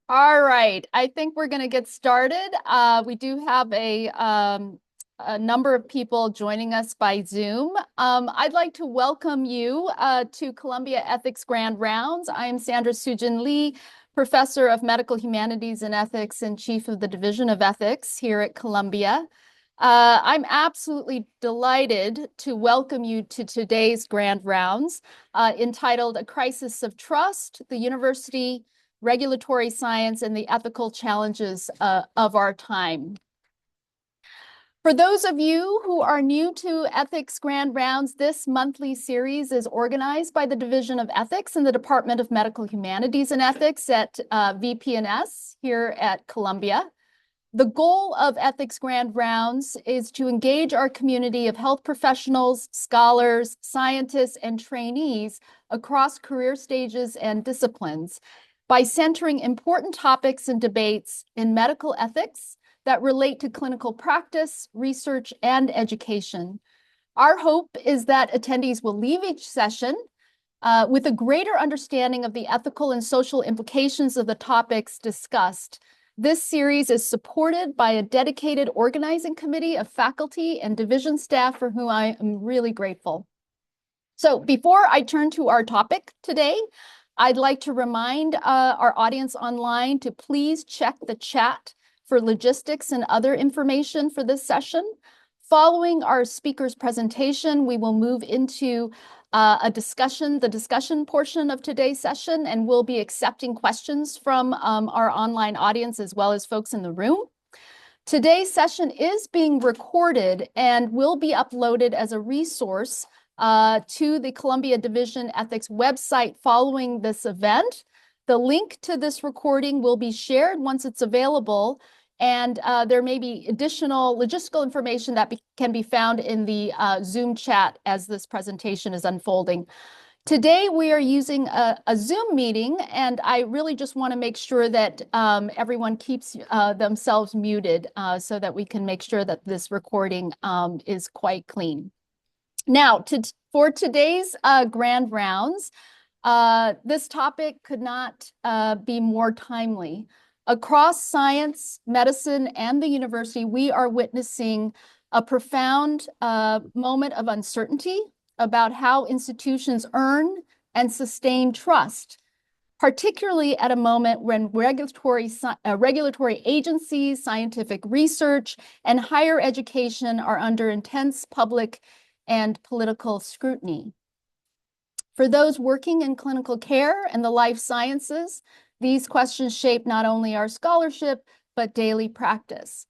All right, I think we're going to get started. We do have a number of people joining us by Zoom. I'd like to welcome you to Columbia Ethics Grand Rounds. I am Sandra Sujin Lee, Professor of Medical Humanities and Ethics and Chief of the Division of Ethics here at Columbia. I'm absolutely delighted to welcome you to today's Grand Rounds, entitled A Crisis of Trust, the University, Regulatory Science, and the Ethical Challenges of Our Time. For those of you who are new to Ethics Grand Rounds, this monthly series is organized by the Division of Ethics in the Department of Medical Humanities and Ethics at VP&S here at Columbia. The goal of Ethics Grand Rounds is to engage our community of health professionals, scholars, scientists, and trainees across career stages and disciplines by centering important topics and debates in medical ethics that relate to clinical practice, research, and education. Our hope is that attendees will leave each session with a greater understanding of the ethical and social implications of the topics discussed. This series is supported by a dedicated organizing committee of faculty and division staff for whom I am really grateful. So before I turn to our topic today, I'd like to remind our audience online to please check the chat for logistics and other information for this session. Following our speaker's presentation, we will move into the discussion portion of today's session, and we'll be accepting questions from our online audience as well as folks in the room. Today's session is being recorded and will be uploaded as a resource to the Columbia Division Ethics website following this event. The link to this recording will be shared once it's available, and there may be additional logistical information that can be found in the Zoom chat as this presentation is unfolding. Today, we are using a Zoom meeting, and I really just want to make sure that everyone keeps themselves muted so that we can make sure that this recording is quite clean. Now, for today's Grand Rounds, this topic could not be more timely. Across science, medicine, and the university, we are witnessing a profound moment of uncertainty about how institutions earn and sustain trust, particularly at a moment when regulatory agencies, scientific research, and higher education are under intense public and political scrutiny. For those working in clinical care and the life sciences, these questions shape not only our scholarship, but daily practice.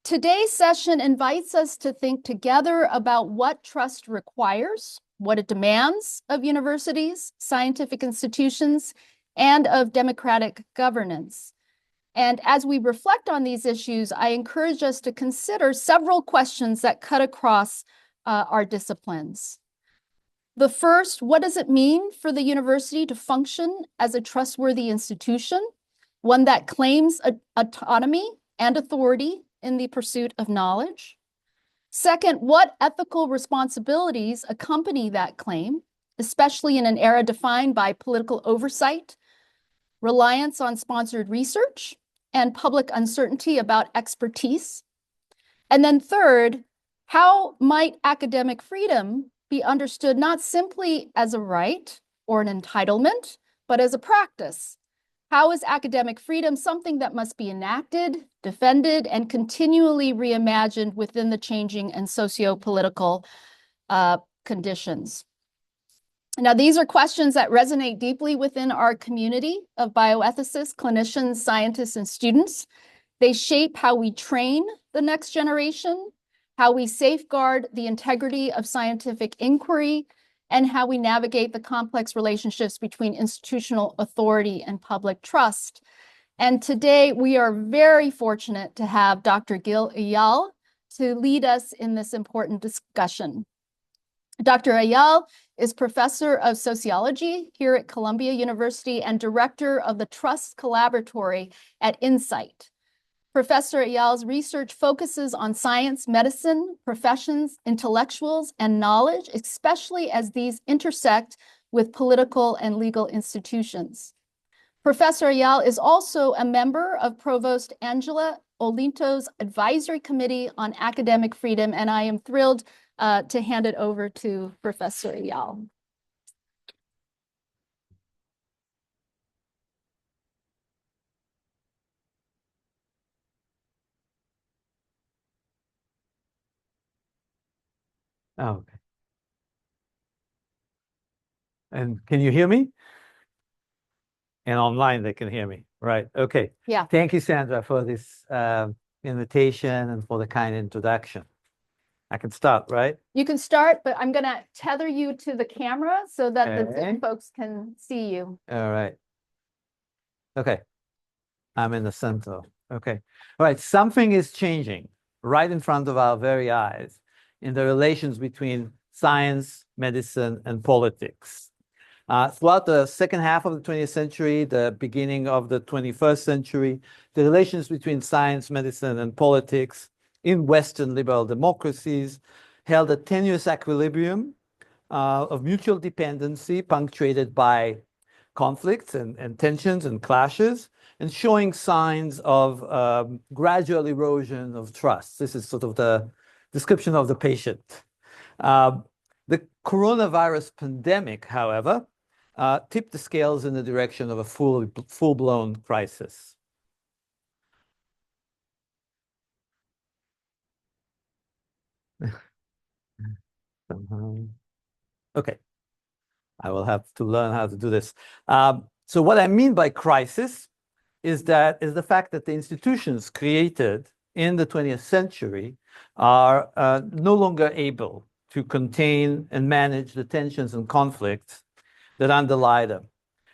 Today's session invites us to think together about what trust requires, what it demands of universities, scientific institutions, and of democratic governance. And as we reflect on these issues, I encourage us to consider several questions that cut across our disciplines. The first, what does it mean for the university to function as a trustworthy institution, one that claims autonomy and authority in the pursuit of knowledge? Second, what ethical responsibilities accompany that claim, especially in an era defined by political oversight, reliance on sponsored research, and public uncertainty about expertise? And then third, how might academic freedom be understood not simply as a right or an entitlement, but as a practice? How is academic freedom something that must be enacted, defended, and continually reimagined within the changing and socio-political conditions? Now, these are questions that resonate deeply within our community of bioethicists, clinicians, scientists, and students. They shape how we train the next generation, how we safeguard the integrity of scientific inquiry, and how we navigate the complex relationships between institutional authority and public trust. And today we are very fortunate to have Dr. Gil Eyal to lead us in this important discussion. Dr. Eyal is professor of sociology here at Columbia University and director of the Trust Collaboratory at Insight. Professor Eyal's research focuses on science, medicine, professions, intellectuals, and knowledge, especially as these intersect with political and legal institutions. Professor Eyal is also a member of Provost Angela Olinto's Advisory Committee on Academic Freedom, and I am thrilled to hand it over to Professor Eyal. Oh, okay. And can you hear me? And online they can hear me. Right. Okay. Yeah. Thank you, Sandra, for this invitation and for the kind introduction. I can start, right? You can start, but I'm going to tether you to the camera so that the Okay. Zoom folks can see you. All right. Okay. I'm in the center. Okay. All right. Something is changing right in front of our very eyes in the relations between science, medicine, and politics. Throughout the second half of the 20th century, the beginning of the 21st century, the relations between science, medicine, and politics in Western liberal democracies held a tenuous equilibrium of mutual dependency punctuated by conflicts and tensions and clashes, and showing signs of gradual erosion of trust. This is sort of the description of the patient. The coronavirus pandemic, however, tipped the scales in the direction of a full-blown crisis. Okay, I will have to learn how to do this. So what I mean by crisis is the fact that the institutions created in the 20th century are no longer able to contain and manage the tensions and conflicts that underlie them.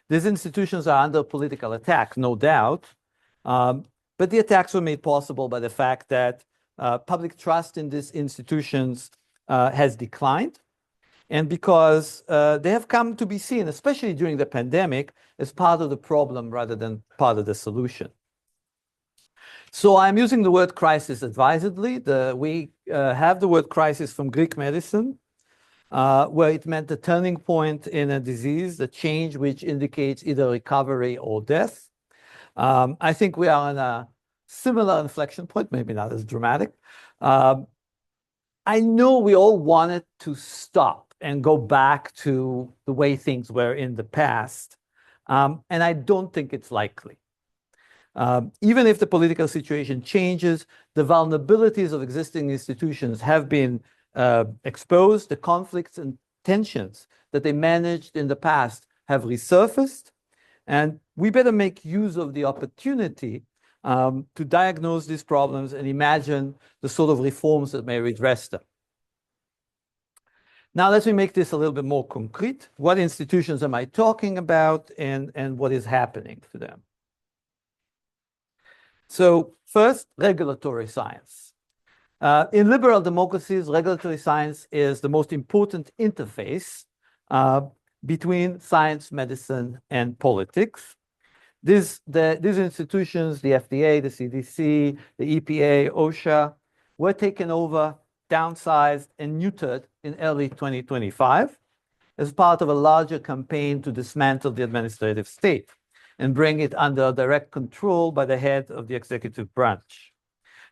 These institutions are under political attack, no doubt, but the attacks were made possible by the fact that public trust in these institutions has declined, and because they have come to be seen, especially during the pandemic, as part of the problem rather than part of the solution. So I'm using the word crisis advisedly. We have the word crisis from Greek medicine, where it meant a turning point in a disease, a change which indicates either recovery or death. I think we are on a similar inflection point, maybe not as dramatic. I know we all wanted to stop and go back to the way things were in the past, and I don't think it's likely. Even if the political situation changes, the vulnerabilities of existing institutions have been exposed. The conflicts and tensions that they managed in the past have resurfaced, and we better make use of the opportunity to diagnose these problems and imagine the sort of reforms that may redress them. Now, let me make this a little bit more concrete. What institutions am I talking about, and what is happening to them? So first, regulatory science. In liberal democracies, regulatory science is the most important interface between science, medicine, and politics. These institutions, the FDA, the CDC, the EPA, OSHA, were taken over, downsized, and neutered in early 2025 as part of a larger campaign to dismantle the administrative state and bring it under direct control by the head of the executive branch.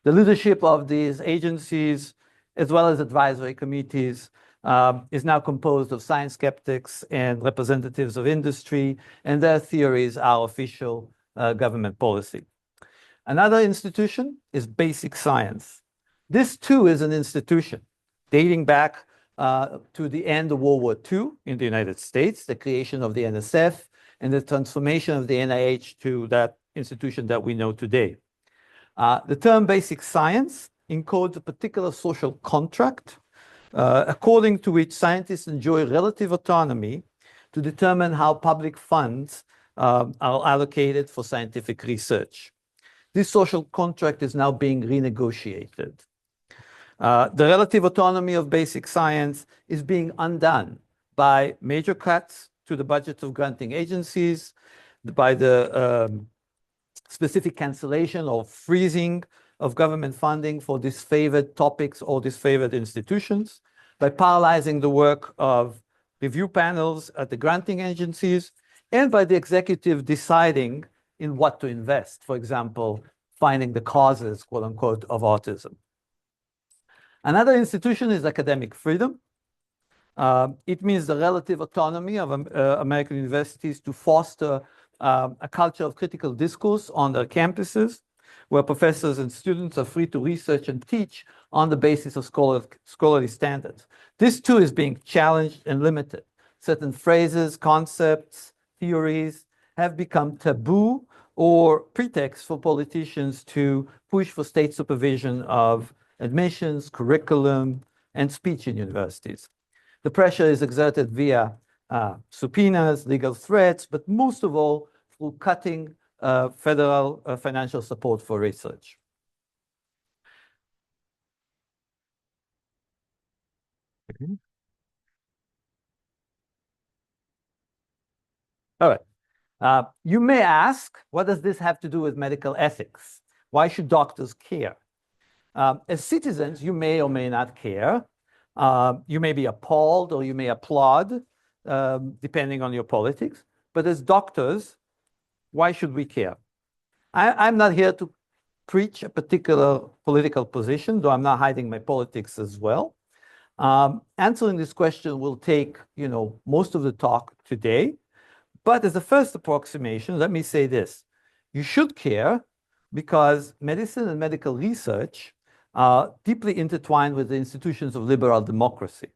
The leadership of these agencies, as well as advisory committees, is now composed of science skeptics and representatives of industry, and their theories are official government policy. Another institution is basic science. This too is an institution dating back to the end of World War II in the United States, the creation of the NSF, and the transformation of the NIH to that institution that we know today. The term basic science encodes a particular social contract according to which scientists enjoy relative autonomy to determine how public funds are allocated for scientific research. This social contract is now being renegotiated. The relative autonomy of basic science is being undone by major cuts to the budget of granting agencies, by the specific cancellation or freezing of government funding for disfavored topics or disfavored institutions, by paralyzing the work of review panels at the granting agencies, and by the executive deciding in what to invest. For example, finding the causes, quote unquote, of autism. Another institution is academic freedom. It means the relative autonomy of American universities to foster a culture of critical discourse on their campuses, where professors and students are free to research and teach on the basis of scholarly standards. This too is being challenged and limited. Certain phrases, concepts, theories have become taboo or pretext for politicians to push for state supervision of admissions, curriculum, and speech in universities. The pressure is exerted via subpoenas, legal threats, but most of all through cutting federal financial support for research. All right. You may ask, what does this have to do with medical ethics? Why should doctors care? As citizens, you may or may not care. You may be appalled or you may applaud, depending on your politics. But as doctors, why should we care? I'm not here to preach a particular political position, though I'm not hiding my politics as well. Answering this question will take, most of the talk today. But as a first approximation, let me say this. You should care because medicine and medical research are deeply intertwined with the institutions of liberal democracy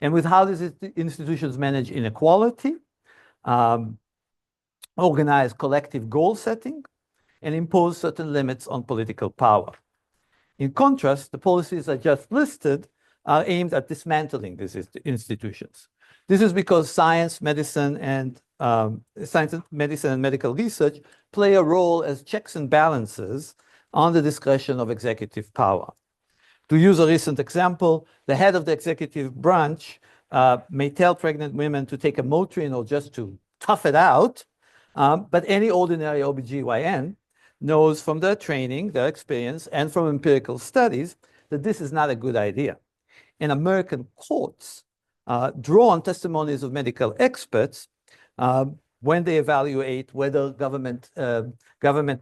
and with how these institutions manage inequality, organize collective goal setting, and impose certain limits on political power. In contrast, the policies I just listed are aimed at dismantling these institutions. This is because science, medicine, and medical research play a role as checks and balances on the discretion of executive power. To use a recent example, the head of the executive branch may tell pregnant women to take a Motrin or just to tough it out, but any ordinary OBGYN knows from their training, their experience, and from empirical studies that this is not a good idea. And American courts draw on testimonies of medical experts when they evaluate whether government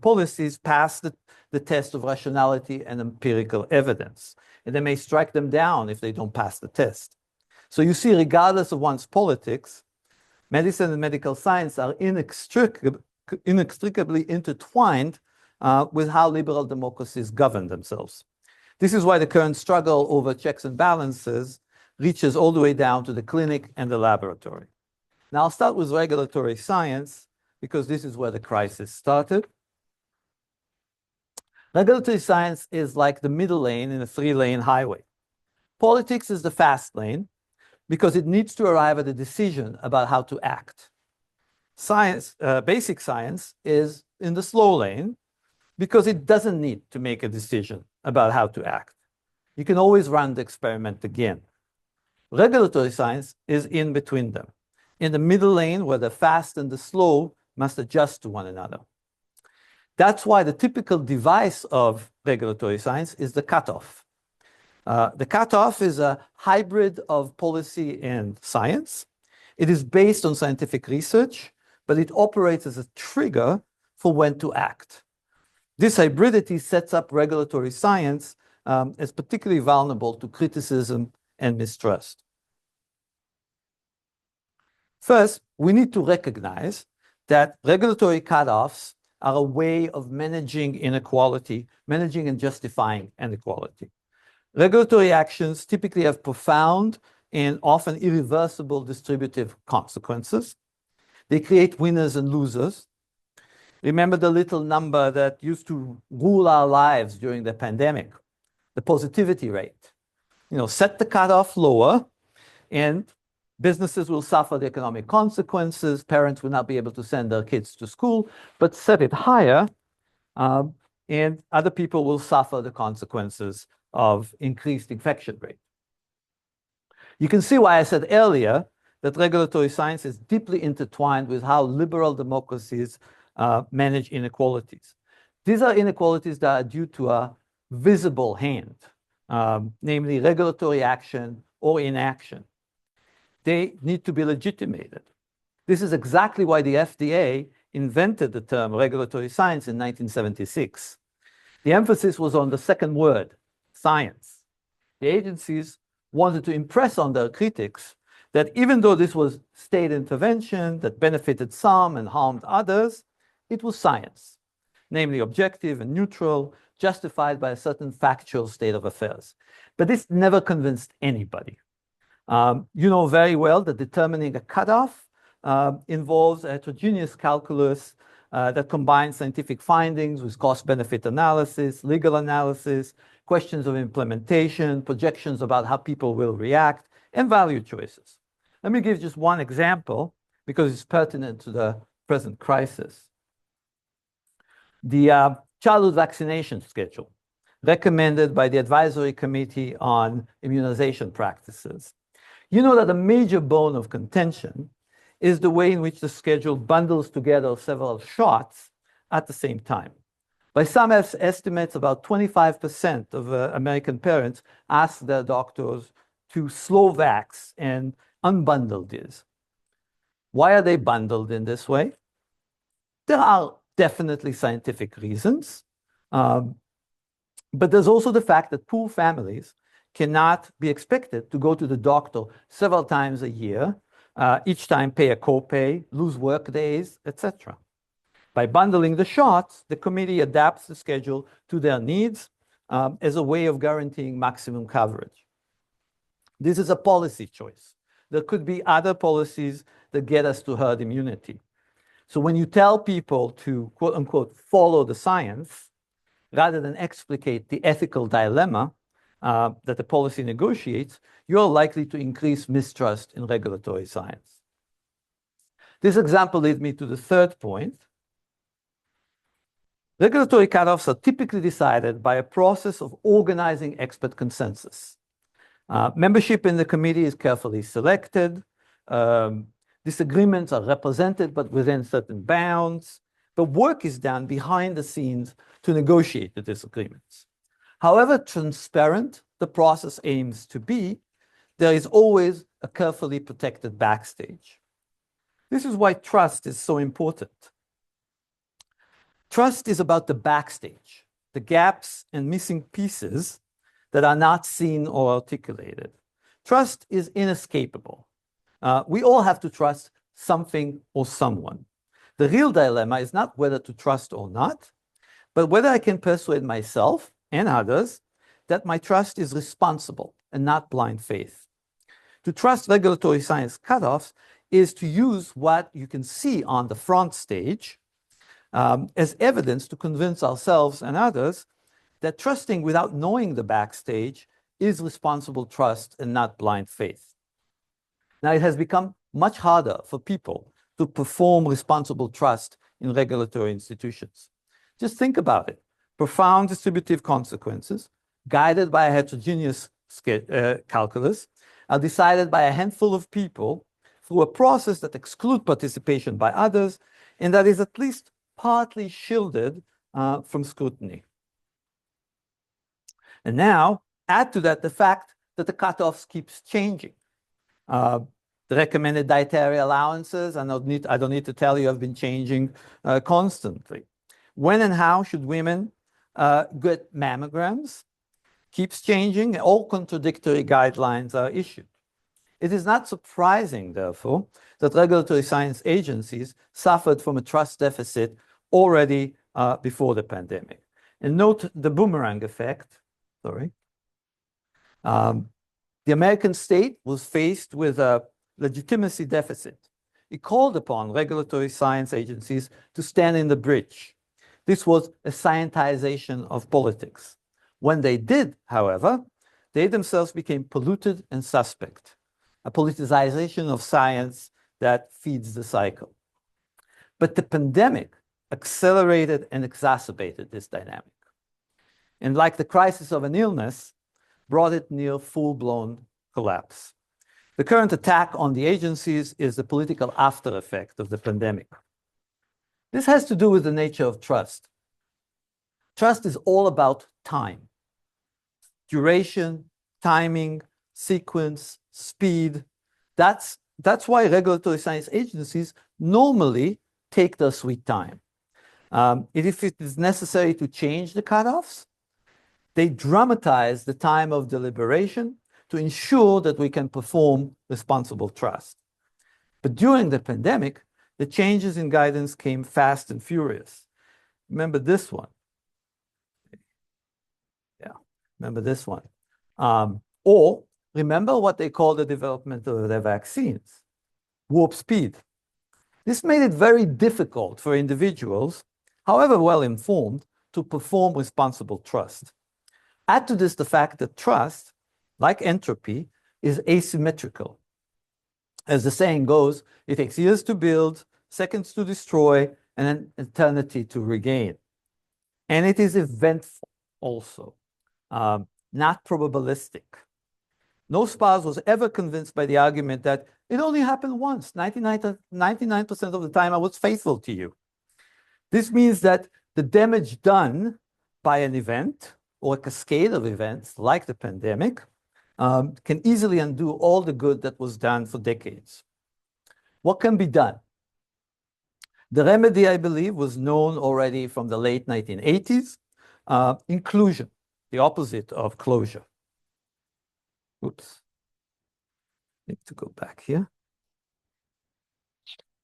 policies pass the test of rationality and empirical evidence. And they may strike them down if they don't pass the test. So you see, regardless of one's politics, medicine and medical science are inextricably intertwined with how liberal democracies govern themselves. This is why the current struggle over checks and balances reaches all the way down to the clinic and the laboratory. Now, I'll start with regulatory science because this is where the crisis started. Regulatory science is like the middle lane in a three-lane highway. Politics is the fast lane because it needs to arrive at a decision about how to act. Science, basic science, is in the slow lane because it doesn't need to make a decision about how to act. You can always run the experiment again. Regulatory science is in between them, in the middle lane where the fast and the slow must adjust to one another. That's why the typical device of regulatory science is the cutoff. The cutoff is a hybrid of policy and science. It is based on scientific research, but it operates as a trigger for when to act. This hybridity sets up regulatory science as particularly vulnerable to criticism and mistrust. First, we need to recognize that regulatory cutoffs are a way of managing inequality, managing and justifying inequality. Regulatory actions typically have profound and often irreversible distributive consequences. They create winners and losers. Remember the little number that used to rule our lives during the pandemic, the positivity rate. Set the cutoff lower and businesses will suffer the economic consequences. Parents will not be able to send their kids to school, but set it higher and other people will suffer the consequences of increased infection rate. You can see why I said earlier that regulatory science is deeply intertwined with how liberal democracies manage inequalities. These are inequalities that are due to a visible hand, namely regulatory action or inaction. They need to be legitimated. This is exactly why the FDA invented the term regulatory science in 1976. The emphasis was on the second word, science. The agencies wanted to impress on their critics that even though this was state intervention that benefited some and harmed others, it was science, namely objective and neutral, justified by a certain factual state of affairs. But this never convinced anybody. You know very well that determining a cutoff involves a heterogeneous calculus that combines scientific findings with cost-benefit analysis, legal analysis, questions of implementation, projections about how people will react, and value choices. Let me give just one example because it's pertinent to the present crisis. The childhood vaccination schedule recommended by the Advisory Committee on Immunization Practices. You know that a major bone of contention is the way in which the schedule bundles together several shots at the same time. By some estimates, about 25% of American parents ask their doctors to slow vax and unbundle these. Why are they bundled in this way? There are definitely scientific reasons, but there's also the fact that poor families cannot be expected to go to the doctor several times a year, each time pay a copay, lose work days, etc. By bundling the shots, the committee adapts the schedule to their needs as a way of guaranteeing maximum coverage. This is a policy choice. There could be other policies that get us to herd immunity. So when you tell people to, quote unquote, follow the science, rather than explicate the ethical dilemma that the policy negotiates, you're likely to increase mistrust in regulatory science. This example leads me to the third point. Regulatory cutoffs are typically decided by a process of organizing expert consensus. Membership in the committee is carefully selected. Disagreements are represented, but within certain bounds. The work is done behind the scenes to negotiate the disagreements. However transparent the process aims to be, there is always a carefully protected backstage. This is why trust is so important. Trust is about the backstage, the gaps and missing pieces that are not seen or articulated. Trust is inescapable. We all have to trust something or someone. The real dilemma is not whether to trust or not, but whether I can persuade myself and others that my trust is responsible and not blind faith. To trust regulatory science cutoffs is to use what you can see on the front stage as evidence to convince ourselves and others that trusting without knowing the backstage is responsible trust and not blind faith. Now, it has become much harder for people to perform responsible trust in regulatory institutions. Just think about it. Profound distributive consequences, guided by a heterogeneous calculus, are decided by a handful of people through a process that excludes participation by others and that is at least partly shielded from scrutiny. And now, add to that the fact that the cutoffs keeps changing. The recommended dietary allowances, I don't need to tell you, have been changing constantly. When and how should women get mammograms? Keeps changing, and all contradictory guidelines are issued. It is not surprising, therefore, that regulatory science agencies suffered from a trust deficit already before the pandemic. And note the boomerang effect. Sorry. The American state was faced with a legitimacy deficit. It called upon regulatory science agencies to stand in the breach. This was a scientization of politics. When they did, however, they themselves became polluted and suspect, a politicization of science that feeds the cycle. But the pandemic accelerated and exacerbated this dynamic. And like the crisis of an illness, brought it near full-blown collapse. The current attack on the agencies is the political after effect of the pandemic. This has to do with the nature of trust. Trust is all about time, duration, timing, sequence, speed. That's that's why regulatory science agencies normally take their sweet time. If it is necessary to change the cutoffs, they dramatize the time of deliberation to ensure that we can perform responsible trust. But during the pandemic, the changes in guidance came fast and furious. Remember this one. Yeah, remember this one. Or remember what they call the development of their vaccines, warp speed. This made it very difficult for individuals, however well informed, to perform responsible trust. Add to this the fact that trust, like entropy, is asymmetrical. As the saying goes, it takes years to build, seconds to destroy, and an eternity to regain. And it is eventful also, not probabilistic. No spouse was ever convinced by the argument that it only happened once. 99% of the time I was faithful to you. This means that the damage done by an event or a cascade of events like the pandemic can easily undo all the good that was done for decades. What can be done? The remedy, I believe, was known already from the late 1980s. Inclusion, the opposite of closure. Oops. Need to go back here.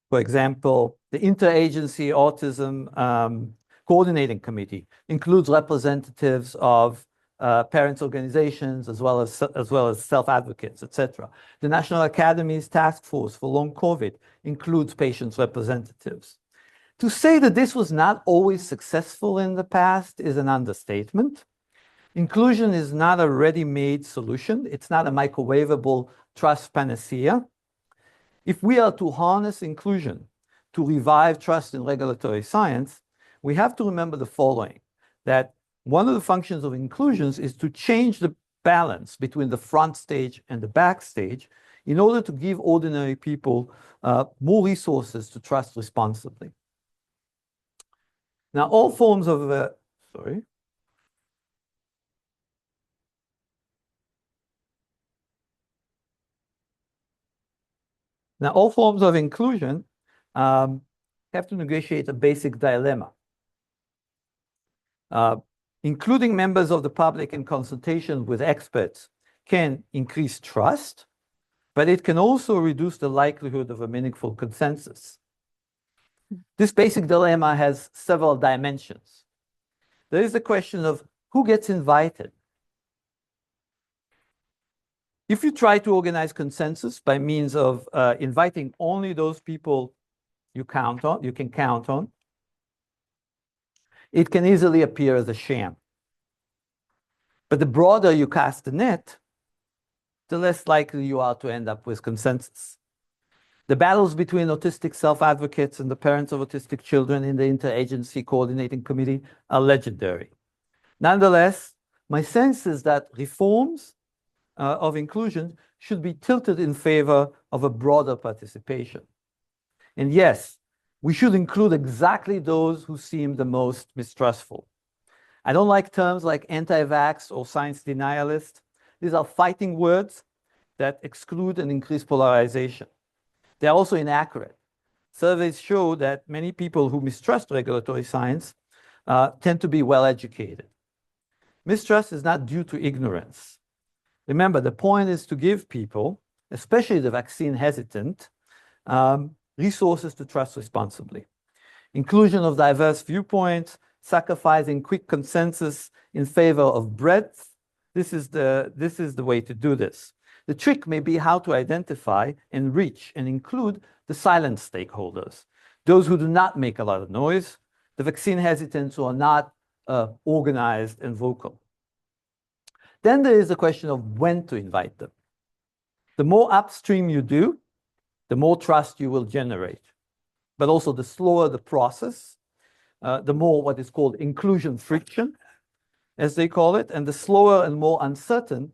For example, the Interagency Autism Coordinating Committee includes representatives of parents' organizations as well as self-advocates, etc. The National Academy's Task Force for Long COVID includes patients' representatives. To say that this was not always successful in the past is an understatement. Inclusion is not a ready-made solution. It's not a microwavable trust panacea. If we are to harness inclusion to revive trust in regulatory science, we have to remember the following, that one of the functions of inclusions is to change the balance between the front stage and the back stage in order to give ordinary people more resources to trust responsibly. Now, all forms of, Now, all forms of inclusion have to negotiate a basic dilemma. Including members of the public in consultation with experts can increase trust, but it can also reduce the likelihood of a meaningful consensus. This basic dilemma has several dimensions. There is the question of who gets invited. If you try to organize consensus by means of inviting only those people you can count on, it can easily appear as a sham. But the broader you cast the net, the less likely you are to end up with consensus. The battles between autistic self-advocates and the parents of autistic children in the Interagency Coordinating Committee are legendary. Nonetheless, my sense is that reforms of inclusion should be tilted in favor of a broader participation. And yes, we should include exactly those who seem the most mistrustful. I don't like terms like anti-vax or science denialist. These are fighting words that exclude and increase polarization. They're also inaccurate. Surveys show that many people who mistrust regulatory science tend to be well-educated. Mistrust is not due to ignorance. Remember, the point is to give people, especially the vaccine hesitant, resources to trust responsibly. Inclusion of diverse viewpoints, sacrificing quick consensus in favor of breadth, this is the way to do this. The trick may be how to identify and reach and include the silent stakeholders, those who do not make a lot of noise, the vaccine hesitants who are not organized and vocal. Then there is the question of when to invite them. The more upstream you do, the more trust you will generate. But also the slower the process, the more what is called inclusion friction, as they call it, and the slower and more uncertain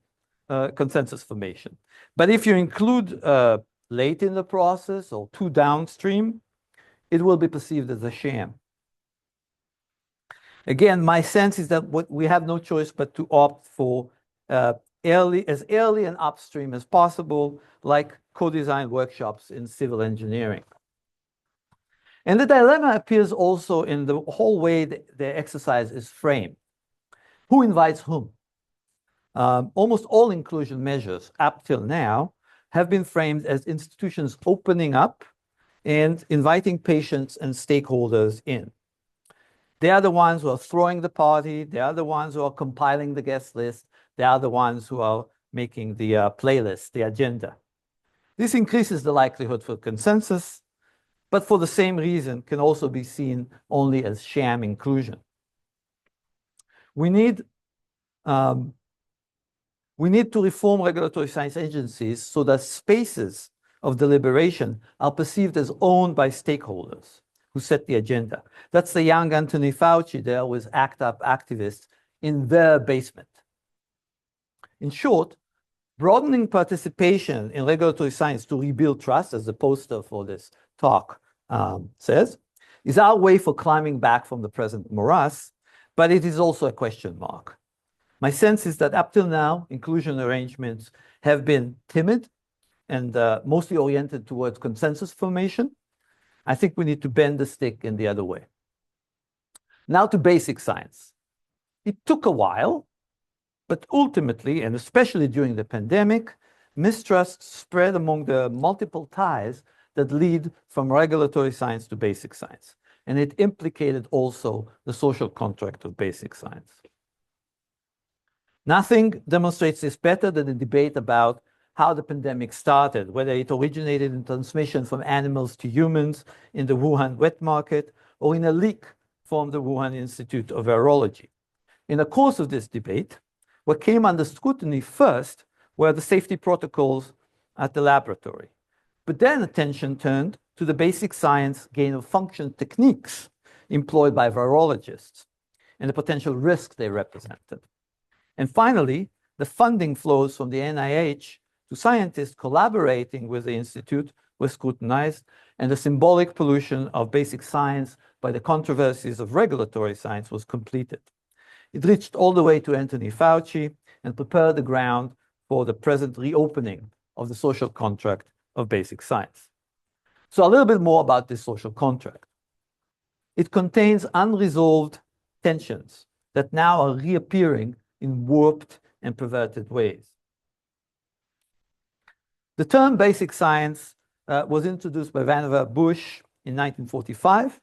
consensus formation. But if you include late in the process or too downstream, it will be perceived as a sham. Again, my sense is that we have no choice but to opt for as early and upstream as possible, like co-design workshops in civil engineering. And the dilemma appears also in the whole way the exercise is framed. Who invites whom? Almost all inclusion measures up till now have been framed as institutions opening up and inviting patients and stakeholders in. They are the ones who are throwing the party. They are the ones who are compiling the guest list. They are the ones who are making the playlist, the agenda. This increases the likelihood for consensus, but for the same reason can also be seen only as sham inclusion. We need to reform regulatory science agencies so that spaces of deliberation are perceived as owned by stakeholders who set the agenda. That's the young Anthony Fauci there with ACT UP activists in their basement. In short, broadening participation in regulatory science to rebuild trust, as the poster for this talk says, is our way for climbing back from the present morass, but it is also a question mark. My sense is that up till now, inclusion arrangements have been timid and mostly oriented towards consensus formation. I think we need to bend the stick in the other way. Now to basic science. It took a while, but ultimately, and especially during the pandemic, mistrust spread among the multiple ties that lead from regulatory science to basic science. And it implicated also the social contract of basic science. Nothing demonstrates this better than the debate about how the pandemic started, whether it originated in transmission from animals to humans in the Wuhan wet market or in a leak from the Wuhan Institute of Virology. In the course of this debate, what came under scrutiny first were the safety protocols at the laboratory. But then attention turned to the basic science gain-of-function techniques employed by virologists and the potential risk they represented. And finally, the funding flows from the NIH to scientists collaborating with the Institute were scrutinized, and the symbolic pollution of basic science by the controversies of regulatory science was completed. It reached all the way to Anthony Fauci and prepared the ground for the present reopening of the social contract of basic science. So a little bit more about this social contract. It contains unresolved tensions that now are reappearing in warped and perverted ways. The term basic science was introduced by Vannevar Bush in 1945.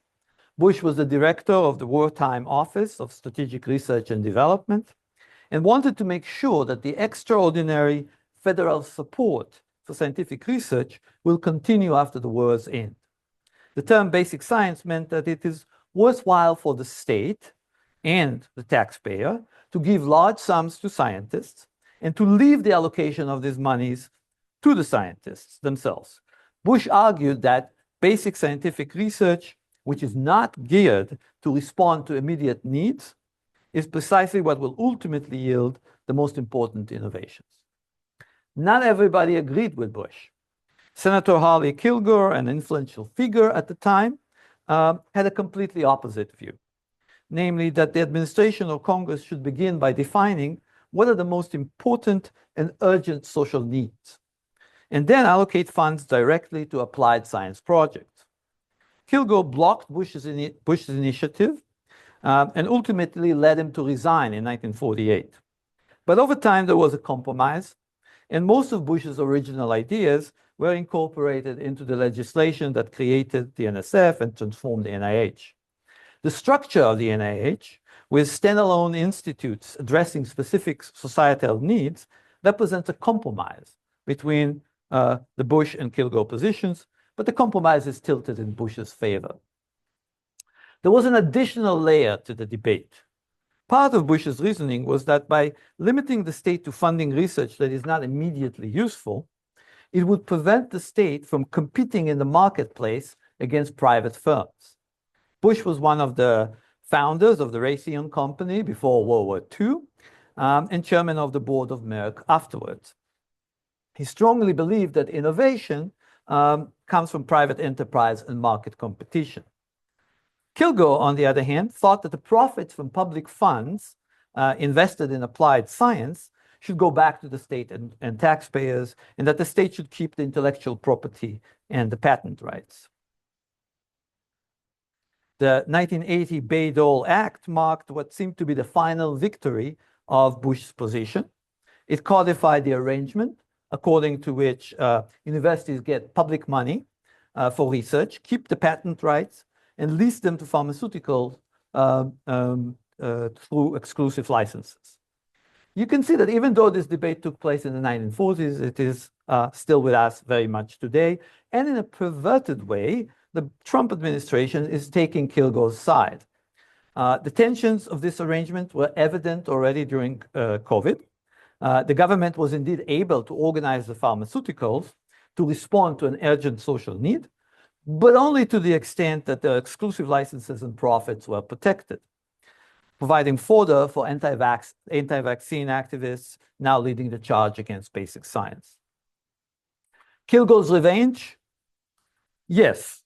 Bush was the director of the Wartime Office of Strategic Research and Development and wanted to make sure that the extraordinary federal support for scientific research will continue after the war's end. The term basic science meant that it is worthwhile for the state and the taxpayer to give large sums to scientists and to leave the allocation of these monies to the scientists themselves. Bush argued that basic scientific research, which is not geared to respond to immediate needs, is precisely what will ultimately yield the most important innovations. Not everybody agreed with Bush. Senator Harley Kilgore, an influential figure at the time, had a completely opposite view, namely that the administration or Congress should begin by defining what are the most important and urgent social needs, and then allocate funds directly to applied science projects. Kilgore blocked Bush's initiative and ultimately led him to resign in 1948. But over time, there was a compromise, and most of Bush's original ideas were incorporated into the legislation that created the NSF and transformed the NIH. The structure of the NIH, with standalone institutes addressing specific societal needs, represents a compromise between the Bush and Kilgore positions, but the compromise is tilted in Bush's favor. There was an additional layer to the debate. Part of Bush's reasoning was that by limiting the state to funding research that is not immediately useful, it would prevent the state from competing in the marketplace against private firms. Bush was one of the founders of the Raytheon Company before World War II and chairman of the board of Merck afterwards. He strongly believed that innovation comes from private enterprise and market competition. Kilgore, on the other hand, thought that the profits from public funds invested in applied science should go back to the state and taxpayers, and that the state should keep the intellectual property and the patent rights. The 1980 Bayh-Dole Act marked what seemed to be the final victory of Bush's position. It codified the arrangement according to which universities get public money for research, keep the patent rights, and lease them to pharmaceuticals through exclusive licenses. You can see that even though this debate took place in the 1940s, it is still with us very much today. And in a perverted way, the Trump administration is taking Kilgore's side. The tensions of this arrangement were evident already during COVID. The government was indeed able to organize the pharmaceuticals to respond to an urgent social need, but only to the extent that the exclusive licenses and profits were protected, providing fodder for anti-vaccine activists now leading the charge against basic science. Kilgore's revenge? Yes,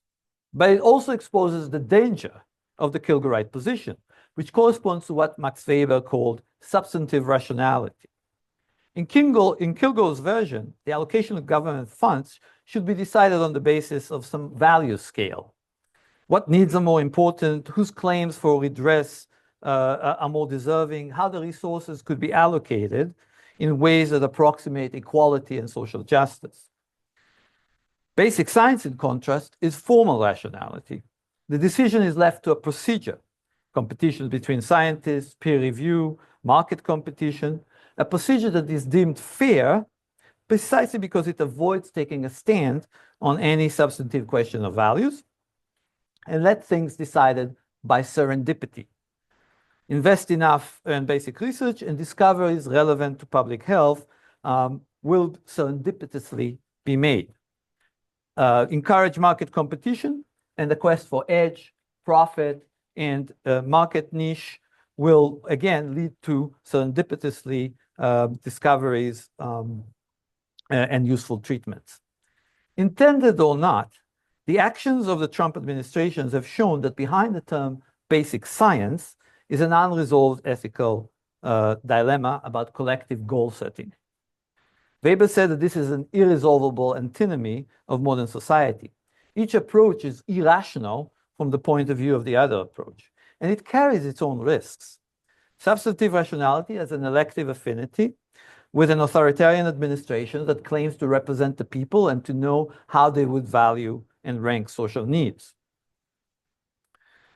but it also exposes the danger of the Kilgorite position, which corresponds to what Max Weber called substantive rationality. In Kilgore's version, the allocation of government funds should be decided on the basis of some value scale. What needs are more important, whose claims for redress are more deserving, how the resources could be allocated in ways that approximate equality and social justice. Basic science, in contrast, is formal rationality. The decision is left to a procedure, competition between scientists, peer review, market competition, a procedure that is deemed fair precisely because it avoids taking a stand on any substantive question of values and let things decided by serendipity. Invest enough in basic research and discoveries relevant to public health will serendipitously be made. Encourage market competition, and the quest for edge, profit, and market niche will again lead to serendipitously discoveries and useful treatments. Intended or not, the actions of the Trump administrations have shown that behind the term basic science is an unresolved ethical dilemma about collective goal setting. Weber said that this is an irresolvable antinomy of modern society. Each approach is irrational from the point of view of the other approach, and it carries its own risks. Substantive rationality has an elective affinity with an authoritarian administration that claims to represent the people and to know how they would value and rank social needs.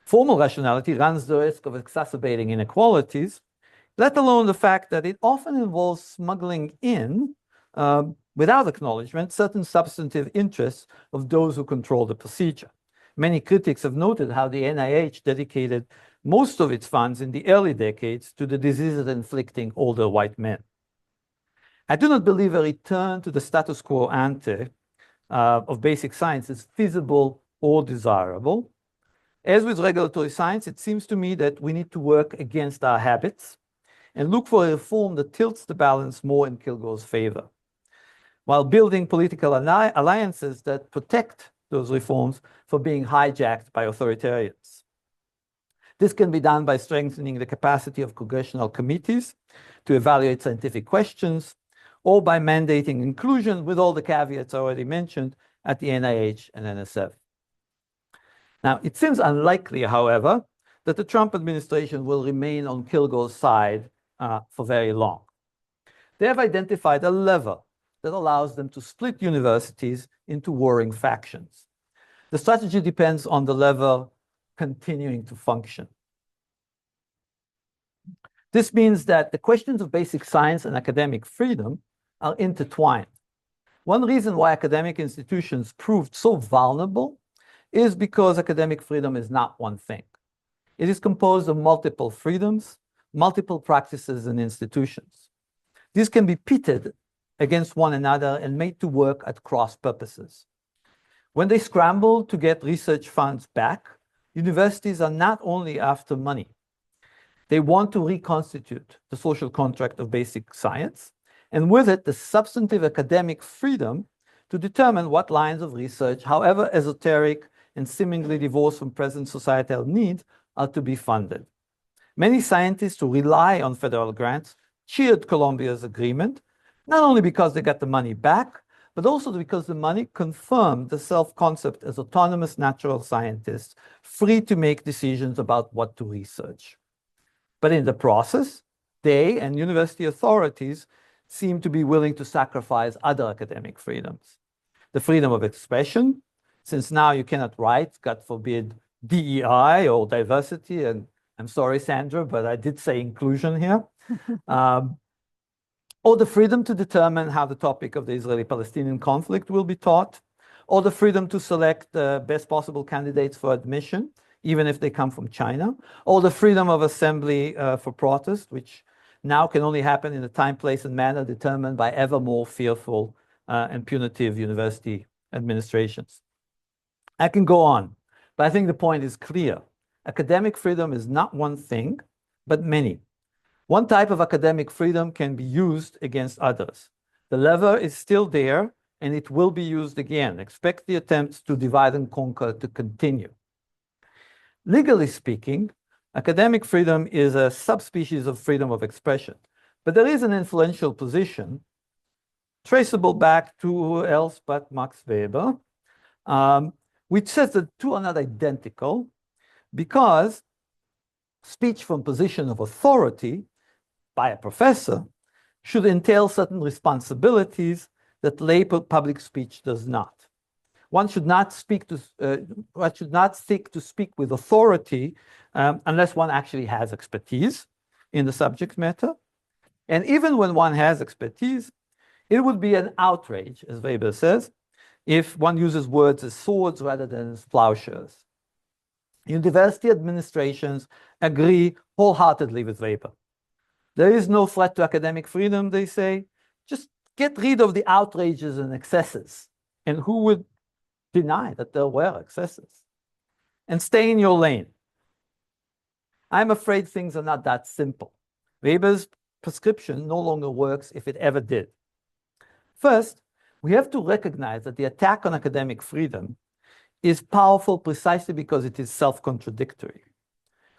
Formal rationality runs the risk of exacerbating inequalities, let alone the fact that it often involves smuggling in, without acknowledgement, certain substantive interests of those who control the procedure. Many critics have noted how the NIH dedicated most of its funds in the early decades to the diseases inflicting older white men. I do not believe a return to the status quo ante of basic science is feasible or desirable. As with regulatory science, it seems to me that we need to work against our habits and look for a reform that tilts the balance more in Kilgore's favor, while building political alliances that protect those reforms from being hijacked by authoritarians. This can be done by strengthening the capacity of congressional committees to evaluate scientific questions, or by mandating inclusion with all the caveats already mentioned at the NIH and NSF. Now, it seems unlikely, however, that the Trump administration will remain on Kilgore's side for very long. They have identified a lever that allows them to split universities into warring factions. The strategy depends on the lever continuing to function. This means that the questions of basic science and academic freedom are intertwined. One reason why academic institutions proved so vulnerable is because academic freedom is not one thing. It is composed of multiple freedoms, multiple practices and institutions. These can be pitted against one another and made to work at cross purposes. When they scramble to get research funds back, universities are not only after money. They want to reconstitute the social contract of basic science, and with it, the substantive academic freedom to determine what lines of research, however esoteric and seemingly divorced from present societal needs, are to be funded. Many scientists who rely on federal grants cheered Colombia's agreement, not only because they got the money back, but also because the money confirmed the self-concept as autonomous natural scientists, free to make decisions about what to research. But in the process, they and university authorities seem to be willing to sacrifice other academic freedoms. The freedom of expression, since now you cannot write, God forbid, DEI or diversity, and I'm sorry, Sandra, but I did say inclusion here. Or the freedom to determine how the topic of the Israeli-Palestinian conflict will be taught, or the freedom to select the best possible candidates for admission, even if they come from China, or the freedom of assembly for protest, which now can only happen in a time, place, and manner determined by ever more fearful and punitive university administrations. I can go on, but I think the point is clear. Academic freedom is not one thing, but many. One type of academic freedom can be used against others. The lever is still there, and it will be used again. Expect the attempts to divide and conquer to continue. Legally speaking, academic freedom is a subspecies of freedom of expression, but there is an influential position traceable back to who else but Max Weber, which says that the two are not identical because speech from position of authority by a professor should entail certain responsibilities that lay public speech does not. One should not seek to speak with authority unless one actually has expertise in the subject matter. And even when one has expertise, it would be an outrage, as Weber says, if one uses words as swords rather than as plowshares. University administrations agree wholeheartedly with Weber. There is no threat to academic freedom, they say. Just get rid of the outrages and excesses. And who would deny that there were excesses? And stay in your lane. I'm afraid things are not that simple. Weber's prescription no longer works if it ever did. First, we have to recognize that the attack on academic freedom is powerful precisely because it is self-contradictory.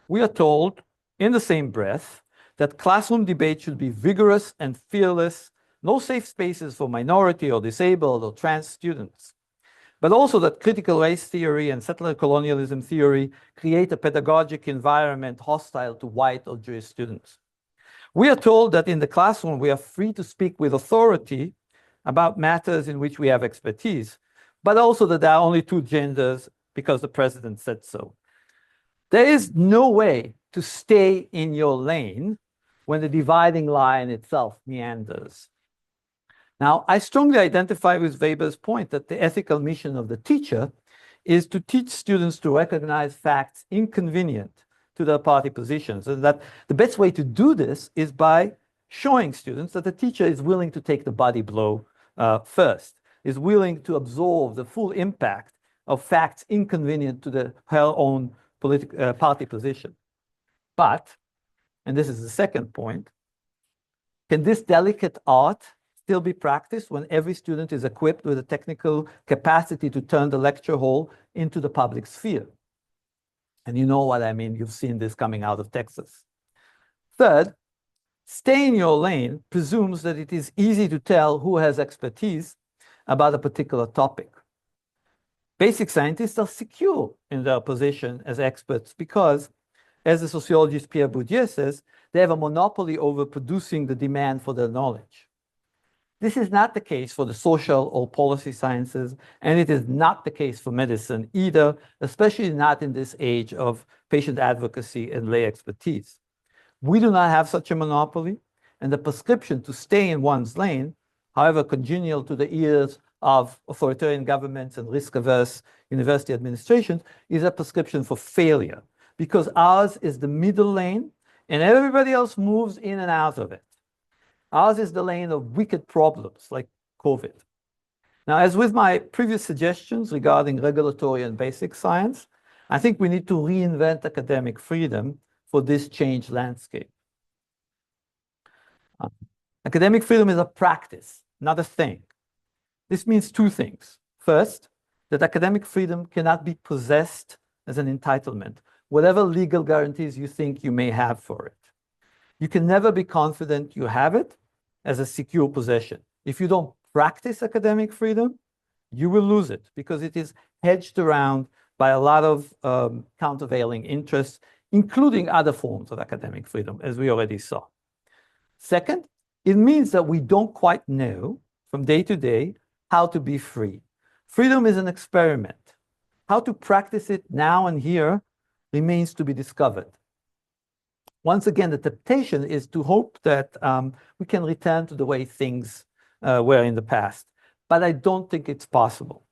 We are told, in the same breath, that classroom debate should be vigorous and fearless, no safe spaces for minority or disabled or trans students, but also that critical race theory and settler colonialism theory create a pedagogic environment hostile to white or Jewish students. We are told that in the classroom, we are free to speak with authority about matters in which we have expertise, but also that there are only two genders because the president said so. There is no way to stay in your lane when the dividing line itself meanders. Now, I strongly identify with Weber's point that the ethical mission of the teacher is to teach students to recognize facts inconvenient to their party positions, and that the best way to do this is by showing students that the teacher is willing to take the body blow first, is willing to absorb the full impact of facts inconvenient to her own party position. But, and this is the second point, can this delicate art still be practiced when every student is equipped with a technical capacity to turn the lecture hall into the public sphere? And you know what I mean. You've seen this coming out of Texas. Third, stay in your lane presumes that it is easy to tell who has expertise about a particular topic. Basic scientists are secure in their position as experts because, as the sociologist Pierre Bourdieu says, they have a monopoly over producing the demand for their knowledge. This is not the case for the social or policy sciences, and it is not the case for medicine either, especially not in this age of patient advocacy and lay expertise. We do not have such a monopoly, and the prescription to stay in one's lane, however congenial to the ears of authoritarian governments and risk-averse university administrations, is a prescription for failure, because ours is the middle lane, and everybody else moves in and out of it. Ours is the lane of wicked problems like COVID. Now, as with my previous suggestions regarding regulatory and basic science, I think we need to reinvent academic freedom for this changed landscape. Academic freedom is a practice, not a thing. This means two things. First, that academic freedom cannot be possessed as an entitlement, whatever legal guarantees you think you may have for it. You can never be confident you have it as a secure possession. If you don't practice academic freedom, you will lose it because it is hedged around by a lot of countervailing interests, including other forms of academic freedom, as we already saw. Second, it means that we don't quite know from day to day how to be free. Freedom is an experiment. How to practice it now and here remains to be discovered. Once again, the temptation is to hope that we can return to the way things were in the past, but I don't think it's possible.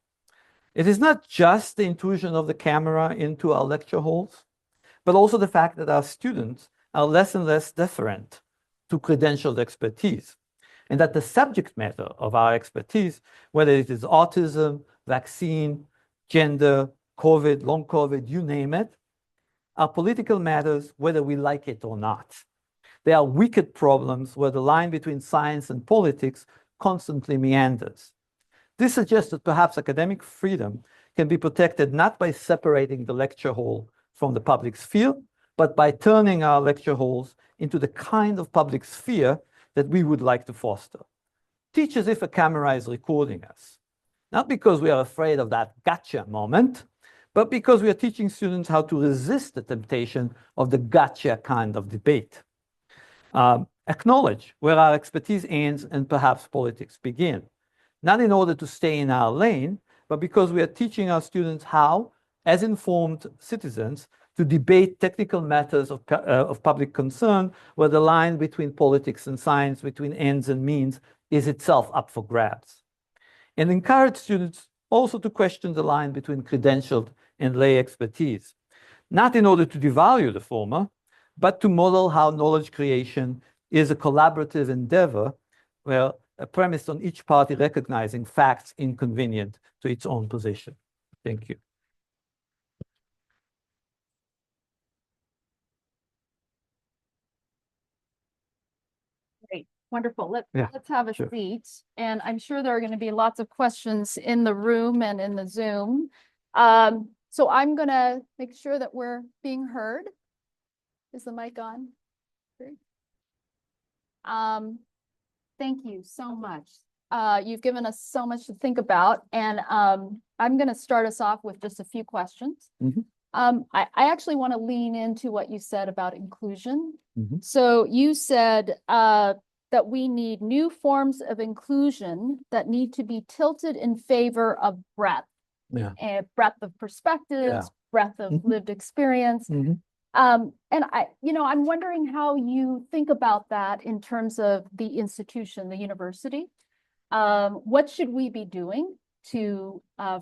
It is not just the intrusion of the camera into our lecture halls, but also the fact that our students are less and less deferent to credentialed expertise, and that the subject matter of our expertise, whether it is autism, vaccine, gender, COVID, long COVID, you name it, are political matters whether we like it or not. They are wicked problems where the line between science and politics constantly meanders. This suggests that perhaps academic freedom can be protected not by separating the lecture hall from the public sphere, but by turning our lecture halls into the kind of public sphere that we would like to foster. Teach as if a camera is recording us, not because we are afraid of that gotcha moment, but because we are teaching students how to resist the temptation of the gotcha kind of debate. Acknowledge where our expertise ends and perhaps politics begin, not in order to stay in our lane, but because we are teaching our students how, as informed citizens, to debate technical matters of public concern, where the line between politics and science, between ends and means, is itself up for grabs. And encourage students also to question the line between credentialed and lay expertise, not in order to devalue the former, but to model how knowledge creation is a collaborative endeavor where premised on each party recognizing facts inconvenient to its own position. Thank you. Great, wonderful. Let's have a sure. seat. And I'm sure there are going to be lots of questions in the room and in the Zoom. So I'm going to make sure that we're being heard. Is the mic on? Great. Thank you so much. You've given us so much to think about, and I'm going to start us off with just a few questions. I actually want to lean into what you said about inclusion. So you said that we need new forms of inclusion that need to be tilted in favor of breadth, and breadth of perspectives, breadth of lived experience. And I'm wondering how you think about that in terms of the institution, the university. What should we be doing to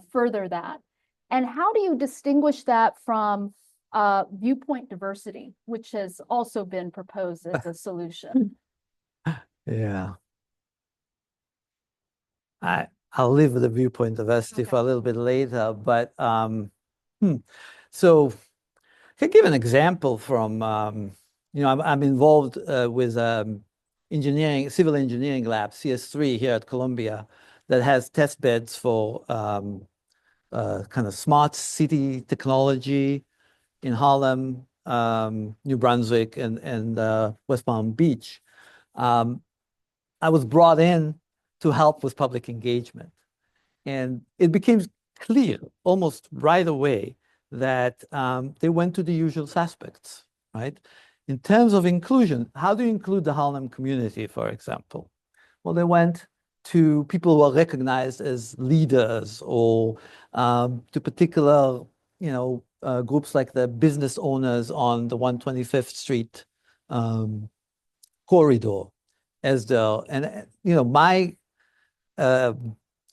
further that? And how do you distinguish that from viewpoint diversity, which has also been proposed as a solution? Yeah. I'll leave the viewpoint diversity for a little bit later, but so I can give an example from, I'm involved with engineering, civil engineering lab, CS3 here at Columbia, that has test beds for kind of smart city technology in Harlem, New Brunswick, and West Palm Beach. I was brought in to help with public engagement. And it became clear almost right away that they went to the usual suspects, right? In terms of inclusion, how do you include the Harlem community, for example? Well, they went to people who are recognized as leaders, or to particular, groups like the business owners on the 125th Street corridor, as my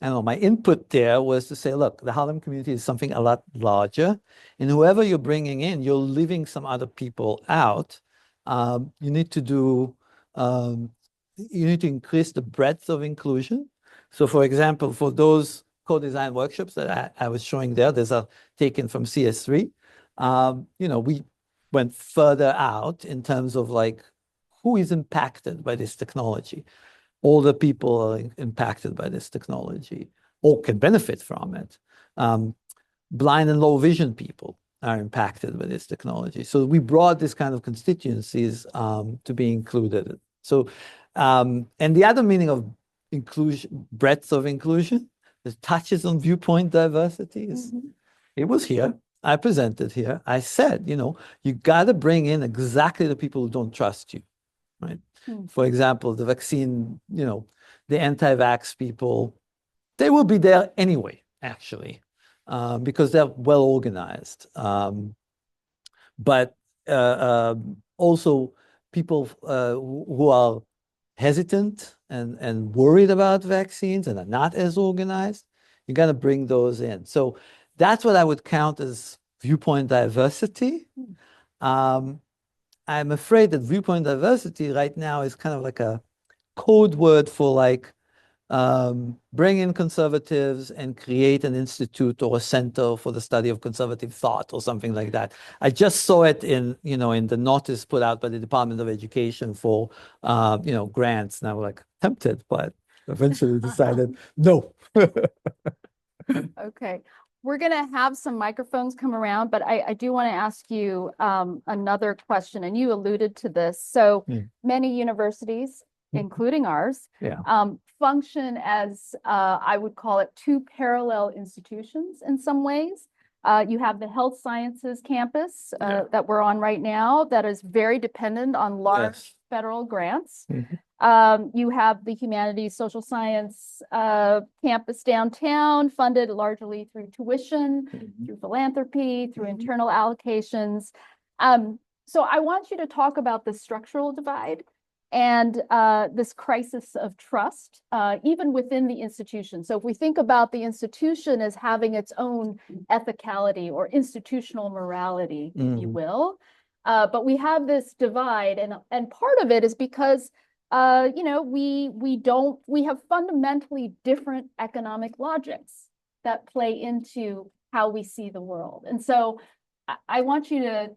my input there was to say, look, the Harlem community is something a lot larger, and whoever you're bringing in, you're leaving some other people out. You need to increase the breadth of inclusion. So, for example, for those co-design workshops that I was showing there, these are taken from CS3. We went further out in terms of like who is impacted by this technology. Older people are impacted by this technology or can benefit from it. Blind and low vision people. are impacted by this technology. So we brought this kind of constituencies to be included. So, and the other meaning of inclusion, breadth of inclusion, that touches on viewpoint diversity. It was here. I presented here. I said, you got to bring in exactly the people who don't trust you, right? For example, the vaccine, the anti-vax people, they will be there anyway, actually, because they're well organized. But also people who are hesitant and worried about vaccines and are not as organized, you got to bring those in. So that's what I would count as viewpoint diversity. I'm afraid that viewpoint diversity right now is kind of like a code word for like bring in conservatives and create an institute or a center for the study of conservative thought or something like that. I just saw it in the notice put out by the Department of Education for grants, and I was like tempted, but eventually decided no. Okay. We're going to have some microphones come around, but I do want to ask you another question, and you alluded to this. So many universities, including ours, function as, I would call it, two parallel institutions in some ways. You have the health sciences campus that we're on right now that is very dependent on large federal grants. You have the humanities, social science campus downtown, funded largely through tuition, through philanthropy, through internal allocations. So I want you to talk about the structural divide and this crisis of trust, even within the institution. So if we think about the institution as having its own ethicality or institutional morality, if you will, but we have this divide, and part of it is because we have fundamentally different economic logics that play into how we see the world. And so I want you to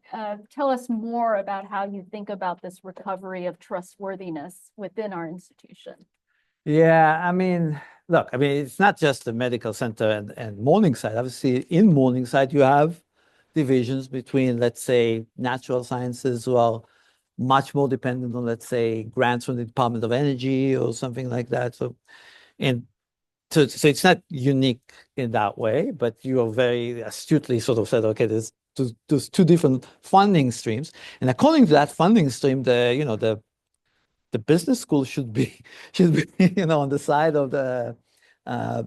tell us more about how you think about this recovery of trustworthiness within our institution. Yeah, look, it's not just the medical center and Morningside. Obviously, in Morningside, you have divisions between, let's say, natural sciences who are much more dependent on, let's say, grants from the Department of Energy or something like that. So it's not unique in that way, but you are very astutely sort of said, okay, there's two different funding streams. And according to that funding stream, the business school should be on the side of the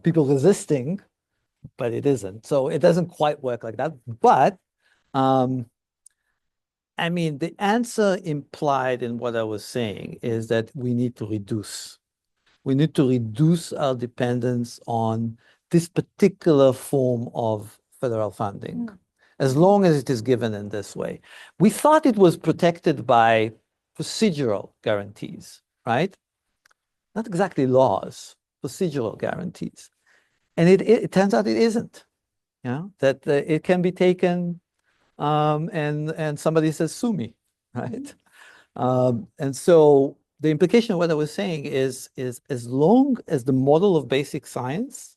people resisting, but it isn't. So it doesn't quite work like that. But the answer implied in what I was saying is that we need to reduce. We need to reduce our dependence on this particular form of federal funding, as long as it is given in this way. We thought it was protected by procedural guarantees, right? Not exactly laws, procedural guarantees. And it turns out it isn't, that it can be taken and somebody says, sue me, right? And so the implication of what I was saying is as long as the model of basic science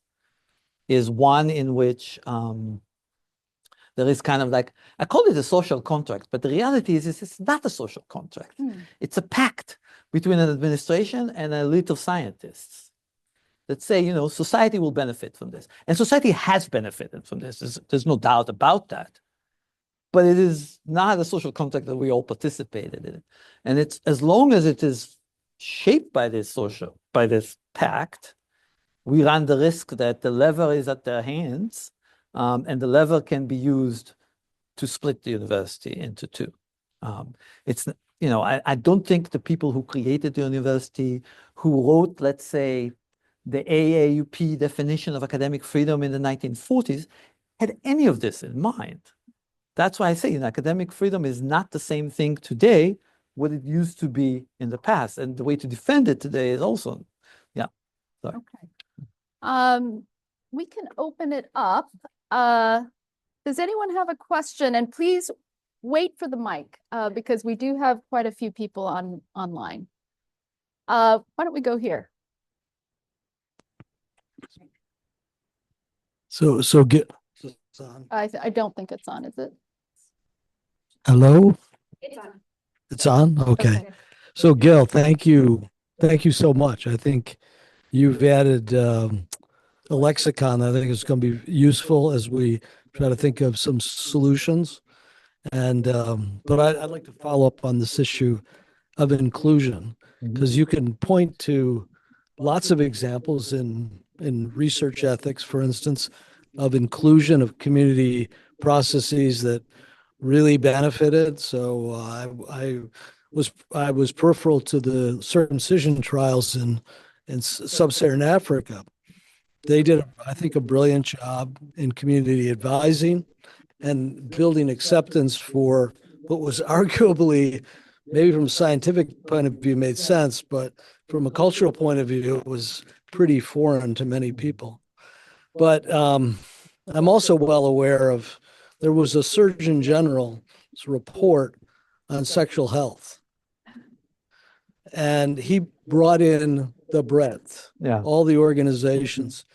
is one in which there is kind of like, I call it a social contract, but the reality is it's not a social contract. It's a pact between an administration and an elite of scientists that say, society will benefit from this. And society has benefited from this. There's no doubt about that. But it is not a social contract that we all participated in. And it's as long as it is shaped by this pact, we run the risk that the lever is at their hands, and the lever can be used to split the university into two. I don't think the people who created the university, who wrote, let's say, the AAUP definition of academic freedom in the 1940s, had any of this in mind. That's why I say academic freedom is not the same thing today what it used to be in the past. And the way to defend it today is also, sorry. Okay. We can open it up. Does anyone have a question? And please wait for the mic because we do have quite a few people online. Why don't we go here? So get I don't think it's on, is it? Hello? It's on. It's on? Okay. Okay. So Gil, thank you. Thank you so much. I think you've added a lexicon that I think is going to be useful as we try to think of some solutions. And but I'd like to follow up on this issue of inclusion because you can point to lots of examples in research ethics, for instance, of inclusion of community processes that really benefited. So I was peripheral to the circumcision trials in sub-Saharan Africa. They did, I think, a brilliant job in community advising and building acceptance for what was arguably, maybe from a scientific point of view, made sense, but from a cultural point of view, it was pretty foreign to many people. But I'm also well aware of there was a Surgeon General's report on sexual health, and he brought in the breadth, Yeah. all the organizations.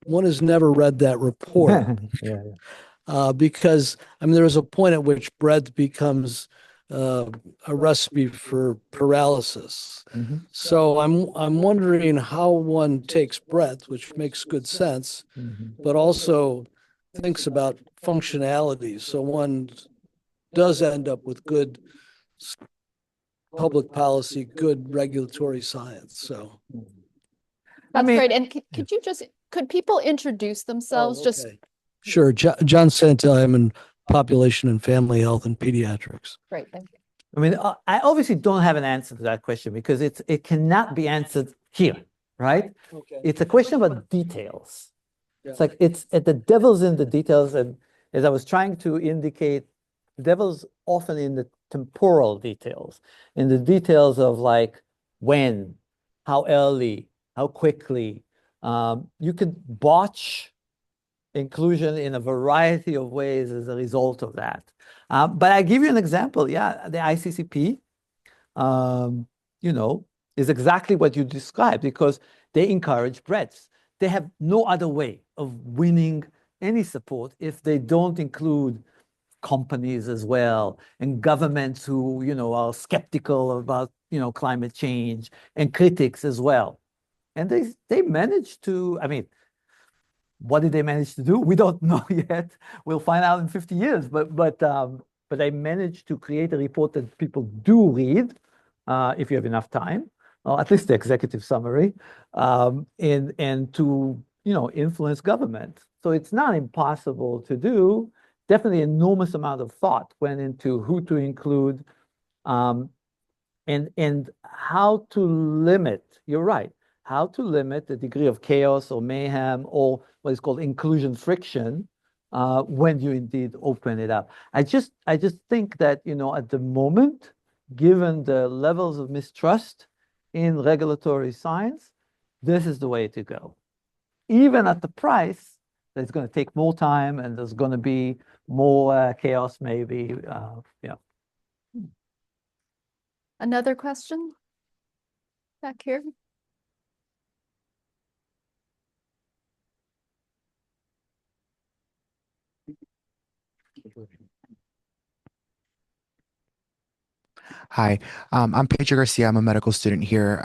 One has never read that report Yeah. because I mean there is a point at which breadth becomes a recipe for paralysis. Mhm. So I'm wondering how one takes breadth, which makes good sense, Mhm. but also thinks about functionality. So one does end up with good public policy, good regulatory science. So, I That's mean, great. And could people introduce themselves? Just okay. Sure. John Santel, I'm in population and family health and pediatrics. great. Thank you. I mean, I obviously don't have an answer to that question because it cannot be answered here, right? Okay. It's a question about details. It's like the devil's in the details, and as I was trying to indicate, the devil's often in the temporal details, in the details of like when, how early, how quickly. You could botch inclusion in a variety of ways as a result of that. But I give you an example. Yeah, the ICCP, um, you know, is exactly what you described because they encourage breadth. They have no other way of winning any support if they don't include companies as well and governments who, are skeptical about, climate change and critics as well. And they managed to, I mean, what did they manage to do? We don't know yet. We'll find out in 50 years. But they managed to create a report that people do read, if you have enough time, or at least the executive summary, and to influence government. So it's not impossible to do. Definitely enormous amount of thought went into who to include, um, and how to limit. You're right. How to limit the degree of chaos or mayhem or what is called inclusion friction when you indeed open it up. I just think that at the moment, given the levels of mistrust in regulatory science, this is the way to go. Even at the price, that it's going to take more time and there's going to be more chaos, maybe. Yeah. Another question back here. Hi, I'm Pedro Garcia. I'm a medical student here.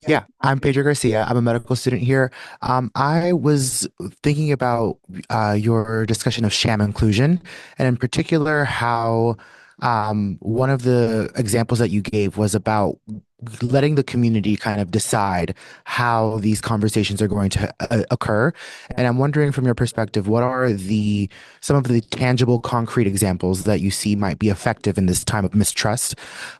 Yeah, I'm Pedro Garcia. I'm a medical student here. I was thinking about your discussion of sham inclusion, and in particular, how one of the examples that you gave was about letting the community kind of decide how these conversations are going to occur. And I'm wondering, from your perspective, what are some of the tangible, concrete examples that you see might be effective in this time of mistrust,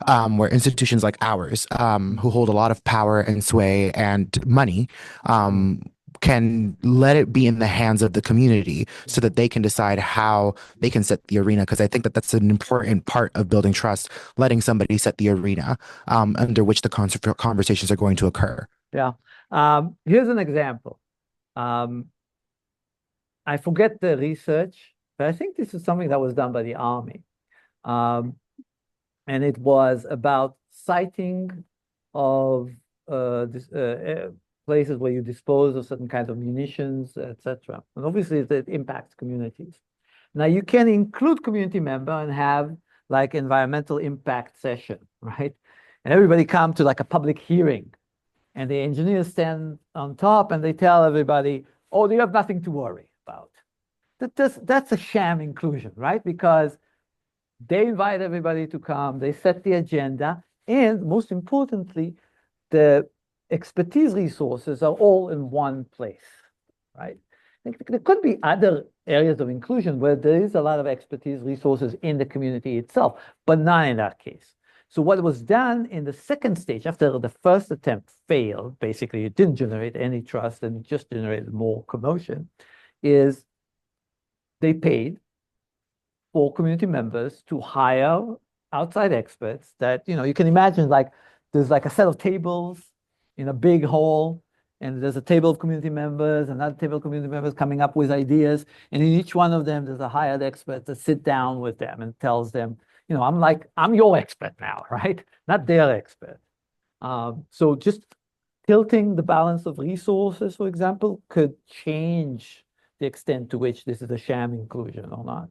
where institutions like ours, who hold a lot of power and sway and money, can let it be in the hands of the community so that they can decide how they can set the arena. Because I think that that's an important part of building trust, letting somebody set the arena under which the conversations are going to occur. Yeah. Here's an example. Um, I forget the research, but I think this is something that was done by the army. Um, and it was about citing of places where you dispose of certain kinds of munitions, etc. And obviously, it impacts communities. Now you can include community member and have like environmental impact session, right? And everybody come to like a public hearing, and the engineers stand on top and they tell everybody, oh, you have nothing to worry about. That's a sham inclusion, right? Because they invite everybody to come, they set the agenda, and most importantly, the expertise resources are all in one place, right? There could be other areas of inclusion where there is a lot of expertise resources in the community itself, but not in that case. So what was done in the second stage, after the first attempt failed, basically it didn't generate any trust and it just generated more commotion, is they paid for community members to hire outside experts that, you can imagine like there's like a set of tables in a big hall, and there's a table of community members, another table of community members coming up with ideas. And in each one of them, there's a hired expert that sit down with them and tells them, I'm your expert now, right? Not their expert. So just tilting the balance of resources, for example, could change the extent to which this is a sham inclusion or not.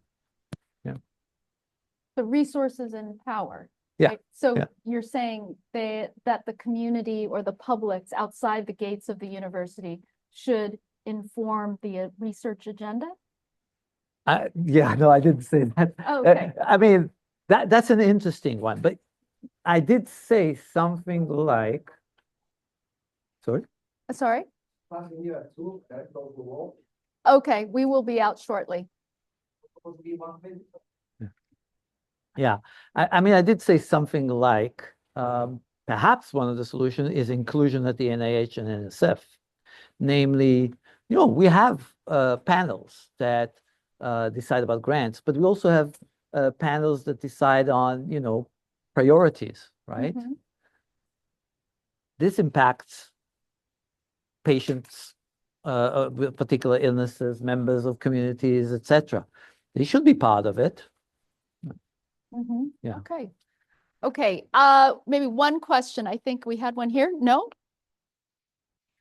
The resources and power. Yeah. Right? So Yeah. you're saying that the community or the publics outside the gates of the university should inform the research agenda? Yeah, no, I didn't say that. Oh, okay. I mean, that's an interesting one, but I did say something like, sorry? Sorry? Okay, we will be out shortly. Yeah, I mean, I did say something like, perhaps one of the solutions is inclusion at the NIH and NSF. Namely, we have panels that decide about grants, but we also have panels that decide on, priorities, right? Mhm. This impacts patients with particular illnesses, members of communities, etc. They should be part of it. Mhm. Yeah. Okay. Okay. Maybe one question. I think we had one here. No?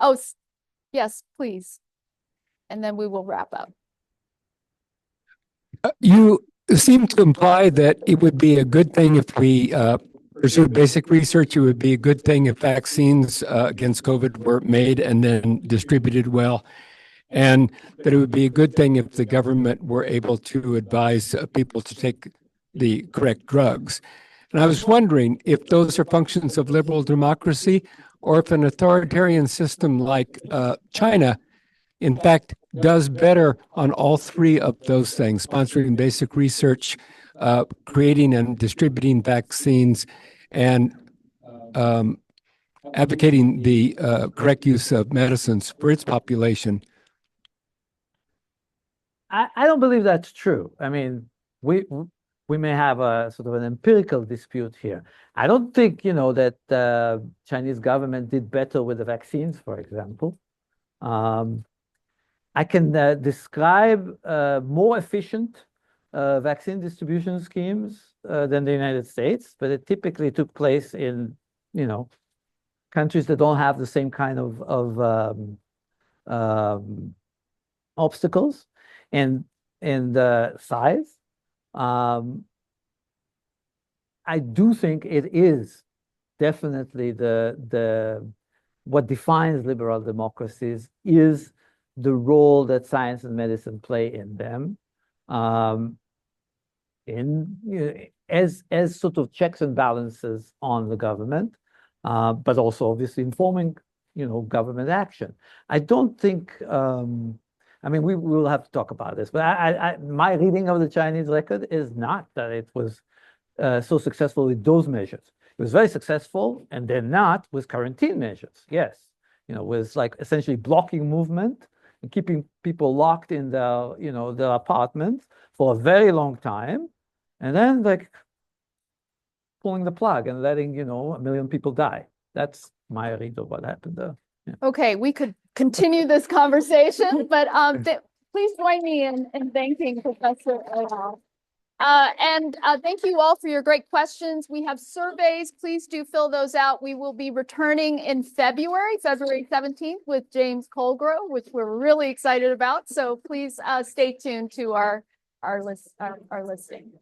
Oh, yes, please. And then we will wrap up. You seem to imply that it would be a good thing if we pursue basic research. It would be a good thing if vaccines against COVID were made and then distributed well, and that it would be a good thing if the government were able to advise people to take the correct drugs. And I was wondering if those are functions of liberal democracy, or if an authoritarian system like China, in fact, does better on all three of those things: sponsoring basic research, creating and distributing vaccines, and advocating the correct use of medicines for its population. I don't believe that's true. I mean, we may have a sort of an empirical dispute here. I don't think, that the Chinese government did better with the vaccines, for example. I can describe more efficient vaccine distribution schemes than the United States, but it typically took place in, countries that don't have the same kind of obstacles and size. I do think it is definitely what defines liberal democracies is the role that science and medicine play in them, as sort of checks and balances on the government, but also obviously informing, government action. I don't think. I mean, we will have to talk about this, but my reading of the Chinese record is not that it was so successful with those measures. It was very successful, and then not with quarantine measures. Yes, with like essentially blocking movement and keeping people locked in their apartments for a very long time, and then like pulling the plug and letting 1 million people die. That's my read of what happened there. Yeah. Okay, we could continue this conversation, but please join me in thanking Professor Eyal. And thank you all for your great questions. We have surveys. Please do fill those out. We will be returning in February 17th with James Colgrove, which we're really excited about. So please stay tuned to our our listing.